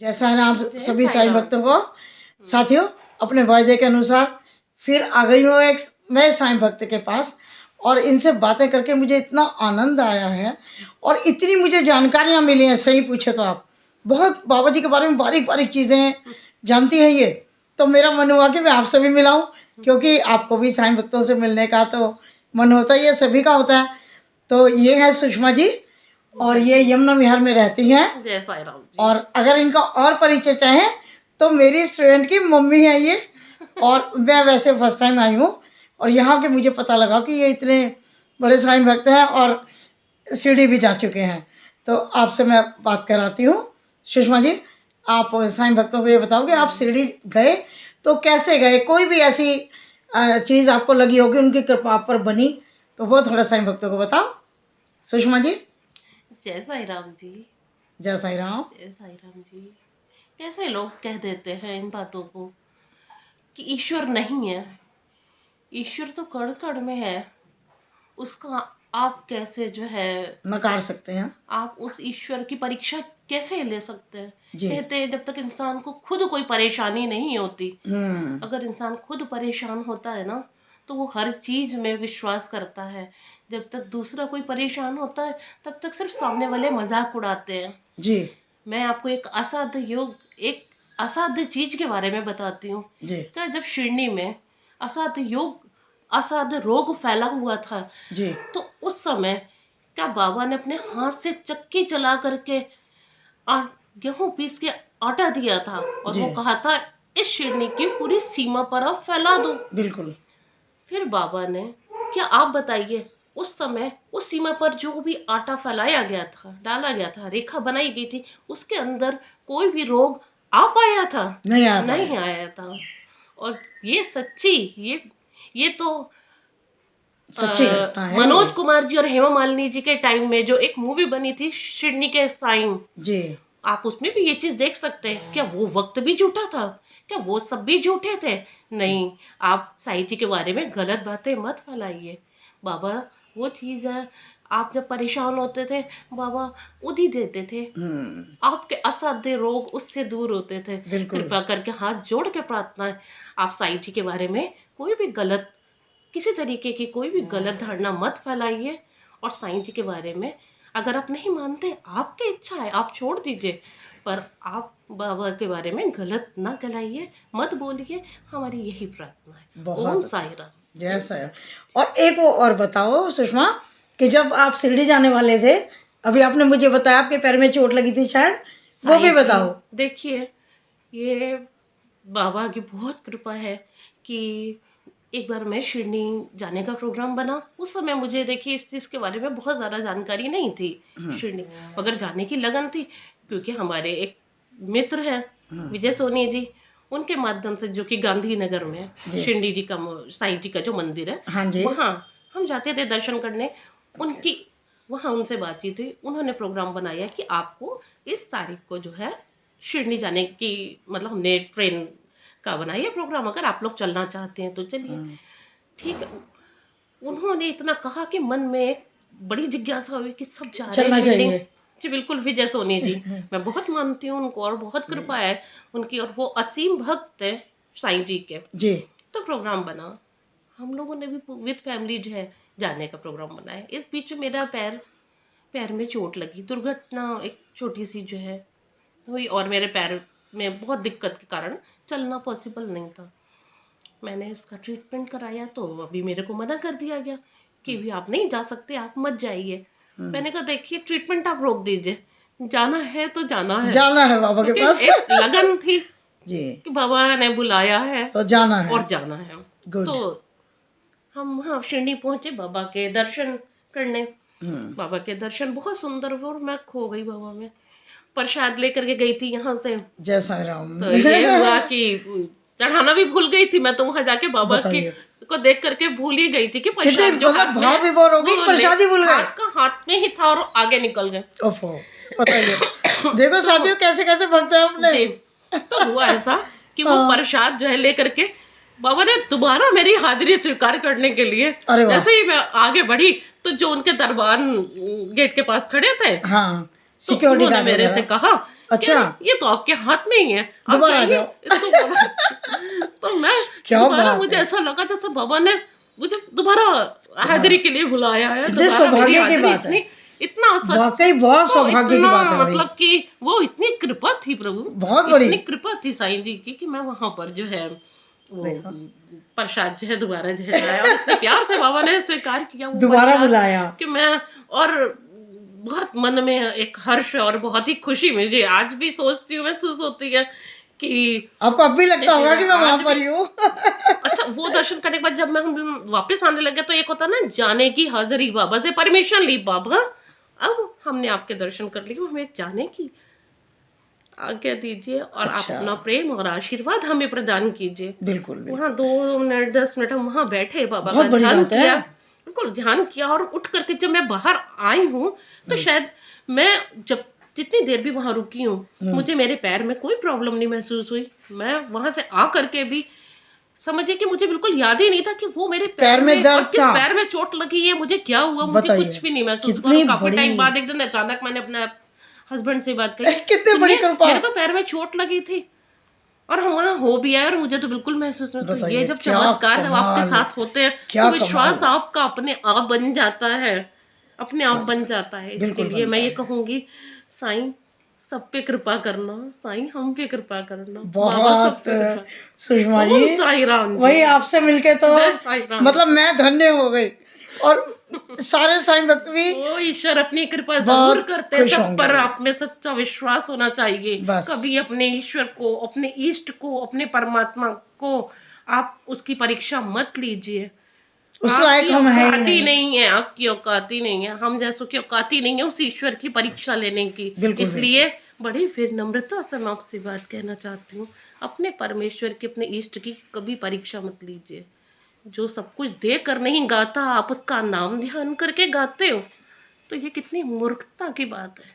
जय साईं राम जय सभी साईं साईं राम। भक्तों को। साथियों, अपने वायदे के अनुसार फिर आ गई हूँ एक नए साईं भक्त के पास, और इनसे बातें करके मुझे इतना आनंद आया है और इतनी मुझे जानकारियाँ मिली हैं। सही पूछे तो आप बहुत बाबा जी के बारे में बारीक बारीक चीज़ें जानती हैं ये, तो मेरा मन हुआ कि मैं आपसे भी मिलाऊं, क्योंकि आपको भी साईं भक्तों से मिलने का तो मन होता ही है, सभी का होता है। तो ये है सुषमा जी, और ये यमुना विहार में रहती हैं। जय साईं राम जी। और अगर इनका और परिचय चाहें तो मेरी स्टूडेंट की मम्मी है ये, और मैं वैसे फर्स्ट टाइम आई हूँ, और यहाँ के मुझे पता लगा कि ये इतने बड़े साईं भक्त हैं और शिरडी भी जा चुके हैं। तो आपसे मैं बात कराती हूँ। सुषमा जी, आप साईं भक्तों को ये बताओ कि आप शिरडी गए तो कैसे गए, कोई भी ऐसी चीज़ आपको लगी होगी उनकी कृपा आप पर बनी, तो वो थोड़ा साईं भक्तों को बताओ। सुषमा जी। जय साईं राम जी। जय साईं राम। जय साईं राम जी। कैसे लोग कह देते हैं इन बातों को कि ईश्वर नहीं है। ईश्वर तो कण कण में है, उसका आप कैसे जो है नकार सकते हैं। आप उस ईश्वर की परीक्षा कैसे ले सकते हैं। जी। कहते हैं जब तक इंसान को खुद कोई परेशानी नहीं होती, हम्म। अगर इंसान खुद परेशान होता है ना तो वो हर चीज में विश्वास करता है। जब तक दूसरा कोई परेशान होता है तब तक सिर्फ सामने वाले मजाक उड़ाते हैं। जी। मैं आपको एक असाध्य चीज के बारे में बताती हूँ। जी। क्या जब शिरडी में असाध्य रोग फैला हुआ था जी। तो उस समय क्या बाबा ने अपने हाथ से चक्की चला करके गेहूं पीस के आटा दिया था, और वो कहा था इस शिरडी की पूरी सीमा पर आप फैला दो। बिल्कुल। फिर बाबा ने, क्या आप बताइए, उस समय उस सीमा पर जो भी आटा फैलाया गया था, डाला गया था, रेखा बनाई गई थी, उसके अंदर कोई भी रोग आ पाया था? नहीं आया था। और ये सच्ची, ये तो सच्ची घटना है। मनोज कुमार जी और हेमा मालिनी जी के टाइम में जो एक मूवी बनी थी शिरडी के साईं जी, आप उसमें भी ये चीज देख सकते हैं। क्या वो वक्त भी झूठा था? क्या वो सब भी झूठे थे? नहीं, आप साईं जी के बारे में गलत बातें मत फैलाइए। बाबा वो चीज है, आप जब परेशान होते थे बाबा उधी देते थे, आपके असाध्य रोग उससे दूर होते थे। कृपा करके हाथ जोड़ के प्रार्थना है, आप साईं जी के बारे में कोई भी गलत, किसी तरीके की कोई भी गलत धारणा मत फैलाइए। और साईं जी के बारे में अगर आप नहीं मानते, आपकी इच्छा है, आप छोड़ दीजिए, पर आप बाबा के बारे में गलत ना गलाइए, मत बोलिए। हमारी यही प्रार्थना है। ओम साईं राम। जय साईं। और एक वो और बताओ सुषमा, कि जब आप शिरडी जाने वाले थे, अभी आपने मुझे बताया आपके पैर में चोट लगी थी शायद, वो भी बताओ। देखिए, ये बाबा की बहुत कृपा है कि एक बार मैं शिरडी जाने का प्रोग्राम बना। उस समय मुझे देखिए इस चीज़ के बारे में बहुत ज़्यादा जानकारी नहीं थी शिरडी, मगर जाने की लगन थी, क्योंकि हमारे एक मित्र हैं विजय सोनी जी, उनके माध्यम से, जो कि गांधीनगर में शिरडी जी का, साईं जी का जो मंदिर है, हाँ जी, वहाँ हम जाते थे दर्शन करने। उनकी वहाँ उनसे बातचीत हुई, उन्होंने प्रोग्राम बनाया कि आपको इस तारीख को जो है शिरडी जाने की, मतलब हमने ट्रेन का बनाया प्रोग्राम, अगर आप लोग चलना चाहते हैं तो चलिए। ठीक है, उन्होंने इतना कहा कि मन में एक बड़ी जिज्ञासा हुई कि सब जा रहे हैं शिरडी। जी बिल्कुल, विजय सोनी जी, मैं बहुत मानती हूँ उनको और बहुत कृपा है उनकी, और वो असीम भक्त है साईं जी के जी। तो प्रोग्राम बना, हम लोगों ने भी विद फैमिली जो है जाने का प्रोग्राम बनाया। इस बीच मेरा पैर में चोट लगी, दुर्घटना एक छोटी सी जो है हुई, और मेरे पैर में बहुत दिक्कत के कारण चलना पॉसिबल नहीं था। मैंने इसका ट्रीटमेंट कराया तो अभी मेरे को मना कर दिया गया कि भी आप नहीं जा सकते, आप मत जाइए। मैंने कहा देखिए, ट्रीटमेंट आप रोक दीजिए, जाना है तो जाना है बाबा के पास। एक लगन थी जी कि बाबा ने बुलाया है तो जाना है, और जाना है। तो हम वहाँ शिरडी पहुंचे बाबा के दर्शन करने। बाबा के दर्शन बहुत सुंदर हुए और मैं खो गई बाबा में। प्रसाद लेकर के गई थी यहाँ से, जय साईं राम। तो ये हुआ कि चढ़ाना भी भूल गई थी मैं, तो वहाँ जाके बाबा की को देख करके भूल ही गई थी कि प्रसाद जो हाथ में, प्रसाद ही भूल गए, हाथ में ही था और आगे निकल गए। बताइए देखो साथियों, कैसे कैसे भक्त है अपने। तो हुआ ऐसा कि वो प्रसाद जो है लेकर के बाबा ने दोबारा मेरी हाजिरी स्वीकार करने के लिए, जैसे ही मैं आगे बढ़ी तो जो उनके दरबान गेट के पास खड़े थे, हाँ, तो उन्होंने मेरे से कहा अच्छा, ये तो आपके हाथ में ही है, आप दोबारा आ जाइए जाओ। इसको बाबा। तो मैं क्या दोबारा, बात मुझे है, ऐसा लगा जैसे बाबा ने मुझे दोबारा हाजिरी के लिए बुलाया है। कितने दोबारा मेरी सौभाग्य की हाजिरी बात है, इतनी, इतना सच, वाकई बहुत तो सौभाग्य की इतना बात है भाई, मतलब कि वो इतनी कृपा थी प्रभु, बहुत बड़ी। इतनी कृपा थी साईं जी की कि मैं वहां पर जो है वो देखो, प्रसाद जो है दोबारा जो है लाया, और इतने प्यार से बाबा ने स्वीकार किया वो दोबारा प्रसाद बुलाया। कि मैं, और बहुत मन में एक हर्ष और बहुत ही खुशी मुझे आज भी सोचती हूँ, महसूस होती है कि आपको अब भी लगता होगा कि मैं वहां आज पर भी। ही हूँ। अच्छा, वो दर्शन करने के बाद जब मैं हम वापस आने लगे तो एक होता ना जाने की हाजिरी, बाबा से परमिशन ली, बाबा अब हमने आपके दर्शन कर लिए, हमें जाने की आज्ञा दीजिए और आप अच्छा, अपना प्रेम और आशीर्वाद हमें प्रदान कीजिए। बिल्कुल बिल्कुल, वहाँ 2 मिनट 10 मिनट हम वहाँ बैठे, बाबा बहुत का बड़ी ध्यान बात है। किया, बिल्कुल ध्यान किया, और उठ करके जब मैं बाहर आई हूँ तो शायद मैं जब जितनी देर भी वहां रुकी हूँ मुझे मेरे पैर में कोई प्रॉब्लम नहीं महसूस हुई। मैं वहां से आ करके भी समझिए कि मुझे बिल्कुल याद ही नहीं था कि वो मेरे पैर में में और दर्द किस था, पैर में चोट लगी है, मुझे क्या हुआ, मुझे बताइए, कुछ भी नहीं महसूस हुआ। कितनी और काफी बड़ी, टाइम बाद एक दिन अचानक मैंने अपने हस्बैंड से बात कही, कितनी बड़ी सुनिए कृपा, मेरे तो पैर में चोट लगी थी और हम वहाँ हो भी आए और मुझे तो बिल्कुल महसूस नहीं। तो ये बताइए जब क्या चमत्कार जब आपके कमाल, साथ होते हैं क्या तो विश्वास कमाल, आपका अपने आप बन जाता है, अपने आप बन जाता है। इसके बिल्कुल लिए मैं बनता ये है। कहूंगी, साईं सब पे कृपा करना, साईं हम पे कृपा करना, बाबा सब बहुत पे कृपा। सुषमा जी, ओम साई राम जी, वही आपसे मिलके तो जय साई राम। मतलब मैं धन्य हो गई, और सारे साईं भक्त भी ओ ईश्वर अपनी कृपा जरूर बहुत करते हैं खुश सब होंगे। पर, आप में सच्चा विश्वास होना चाहिए। बस कभी अपने ईश्वर को, अपने इष्ट को, अपने परमात्मा को आप उसकी परीक्षा मत लीजिए। उस लायक आपकी हम है ही औकात ही नहीं, नहीं है, आपकी औकात ही नहीं है, हम जैसों की औकात ही नहीं है उस ईश्वर की परीक्षा लेने की। बिल्कुल इसलिए बड़ी विनम्रता से मैं आपसे बात कहना चाहती हूँ, अपने परमेश्वर की, अपने इष्ट की कभी परीक्षा मत लीजिए। जो सब कुछ दे कर नहीं गाता, आप उसका नाम ध्यान करके गाते हो, तो ये कितनी मूर्खता की बात है,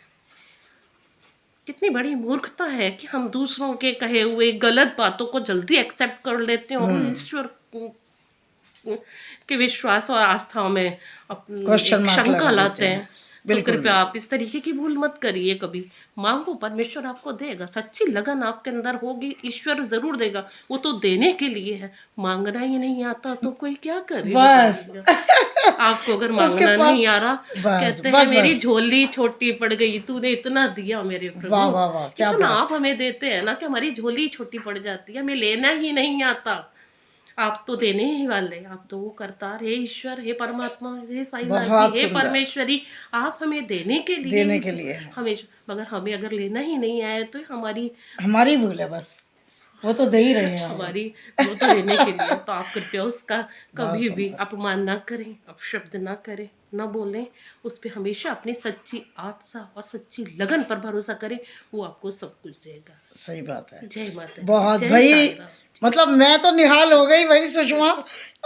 कितनी बड़ी मूर्खता है कि हम दूसरों के कहे हुए गलत बातों को जल्दी एक्सेप्ट कर लेते हैं और ईश्वर के विश्वास और आस्था में क्वेश्चन एक मार्क शंका लगा लाते देते हैं। हैं। तो बिल्कुल कृपया आप इस तरीके की भूल मत करिए कभी। मांगो, परमेश्वर आपको देगा, सच्ची लगन आपके अंदर होगी, ईश्वर जरूर देगा। वो तो देने के लिए है, मांगना ही नहीं आता तो कोई क्या करे बस बताइएगा। आपको अगर उसके मांगना पास नहीं आ रहा, बस कहते हैं बस मेरी बस, झोली छोटी पड़ गई, तूने इतना दिया मेरे वाह प्रभु। वाह वाह, क्या इतना बात, आप हमें देते हैं ना कि हमारी झोली छोटी पड़ जाती है, हमें लेना ही नहीं आता। आप तो देने ही वाले, आप तो वो करतार, हे ईश्वर, हे परमात्मा, हे साईनाथ बहुत जी, हे सुंदर, परमेश्वरी, आप हमें देने के लिए देने ही के थे। लिए है, हमें मगर हमें अगर लेना ही नहीं आया तो हमारी भूल है बस, वो तो दे ही रहे हैं हमें। हमारी वो तो देने के लिए। तो आप कृपया उसका बहुत कभी भी सुंदर, अपमान ना करें, अपशब्द ना करें, ना बोलें। उस पर हमेशा अपनी सच्ची आस्था और सच्ची लगन पर भरोसा करें, वो आपको सब कुछ देगा। सही बात है, जय माता दी, बहुत जय भाई, साईं राम। मतलब मैं तो निहाल हो गई भाई सुषमा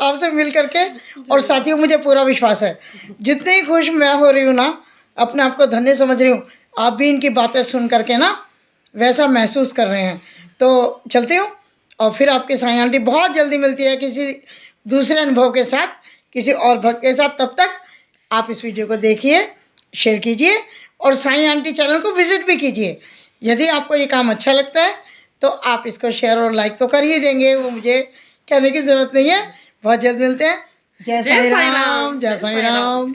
आपसे मिल करके। और साथियों, मुझे पूरा विश्वास है जितनी खुश मैं हो रही हूँ ना, अपने आप को धन्य समझ रही हूँ, आप भी इनकी बातें सुन करके ना वैसा महसूस कर रहे हैं। तो चलती हूँ, और फिर आपके साईं आंटी बहुत जल्दी मिलती है किसी दूसरे अनुभव के साथ, किसी और भक्त के साथ। तब तक आप इस वीडियो को देखिए, शेयर कीजिए, और साईं आंटी चैनल को विजिट भी कीजिए। यदि आपको ये काम अच्छा लगता है तो आप इसको शेयर और लाइक तो कर ही देंगे, वो मुझे कहने की ज़रूरत नहीं है। बहुत जल्द मिलते हैं। जय साईं राम, जय साईं राम।